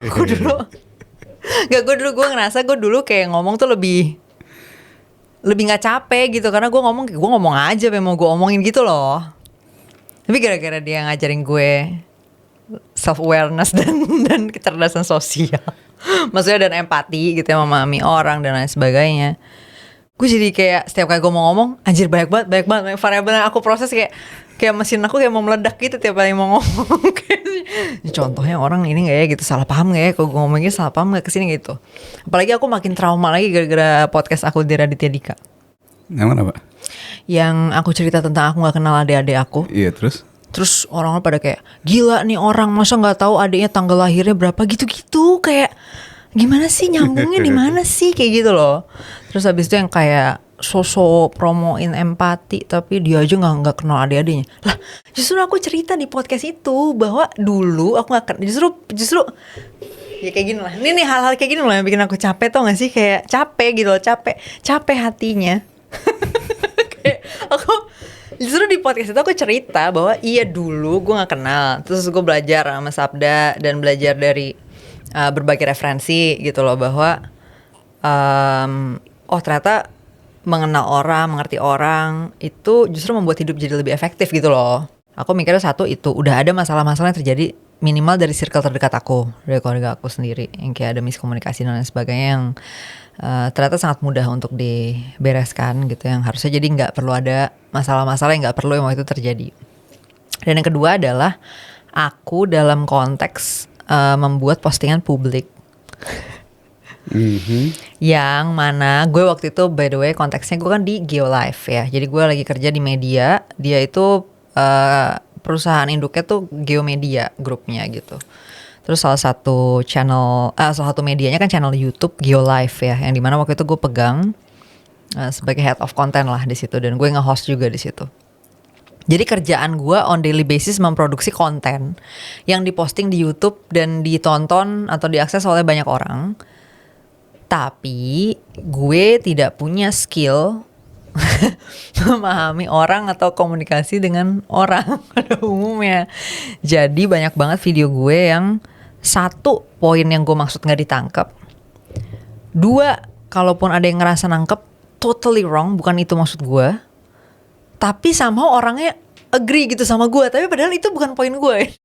Gue dulu gue ngerasa gue dulu kayak ngomong tuh lebih nggak capek gitu, karena gue ngomong aja apa yang mau gue omongin gitu loh. Tapi gara-gara dia ngajarin gue self awareness dan kecerdasan sosial, maksudnya dan empati gitu ya, memahami orang dan lain sebagainya, gue jadi kayak setiap kali gue mau ngomong, anjir banyak banget variabel yang aku proses, kayak mesin aku kayak mau meledak gitu tiap kali mau ngomong. Contohnya orang ini nggak ya gitu, salah paham nggak ya kalau gue ngomongnya, salah paham nggak kesini gitu. Apalagi aku makin trauma lagi gara-gara podcast aku di Raditya Dika. Emang apa? Yang aku cerita tentang aku nggak kenal adik-adik aku. Iya, terus orang-orang pada kayak, gila nih orang, masa nggak tahu adiknya tanggal lahirnya berapa gitu-gitu, kayak gimana sih nyambungnya di mana sih, kayak gitu loh. Terus habis itu yang kayak sosok promoin empati tapi dia aja nggak kenal adik-adiknya. Lah justru aku cerita di podcast itu bahwa dulu aku nggak justru ya kayak gini lah. Ini hal-hal kayak gini loh yang bikin aku capek, tau gak sih, kayak capek gitu loh, capek hatinya. Kayak aku justru di podcast itu aku cerita bahwa iya dulu gue nggak kenal, terus gue belajar sama Sabda dan belajar dari berbagai referensi gitu loh, bahwa oh ternyata mengenal orang, mengerti orang itu justru membuat hidup jadi lebih efektif gitu loh. Aku mikirnya satu itu, udah ada masalah-masalah yang terjadi minimal dari circle terdekat aku, dari keluarga aku sendiri, yang kayak ada miskomunikasi dan lain sebagainya yang ternyata sangat mudah untuk dibereskan gitu, yang harusnya jadi nggak perlu ada masalah-masalah yang nggak perlu yang waktu itu terjadi. Dan yang kedua adalah aku dalam konteks membuat postingan publik. Yang mana gue waktu itu, by the way, konteksnya gue kan di Geolife ya. Jadi gue lagi kerja di media. Dia itu perusahaan induknya tuh Geomedia grupnya gitu. Terus salah satu medianya kan channel YouTube Geolife ya, yang dimana waktu itu gue pegang sebagai head of content lah di situ, dan gue nge-host juga di situ. Jadi kerjaan gue on daily basis memproduksi konten yang diposting di YouTube dan ditonton atau diakses oleh banyak orang. Tapi gue tidak punya skill memahami orang atau komunikasi dengan orang pada umumnya. Jadi banyak banget video gue yang satu, poin yang gue maksud gak ditangkap. Dua, kalaupun ada yang ngerasa nangkep, totally wrong, bukan itu maksud gue. Tapi somehow orangnya agree gitu sama gue, tapi padahal itu bukan poin gue.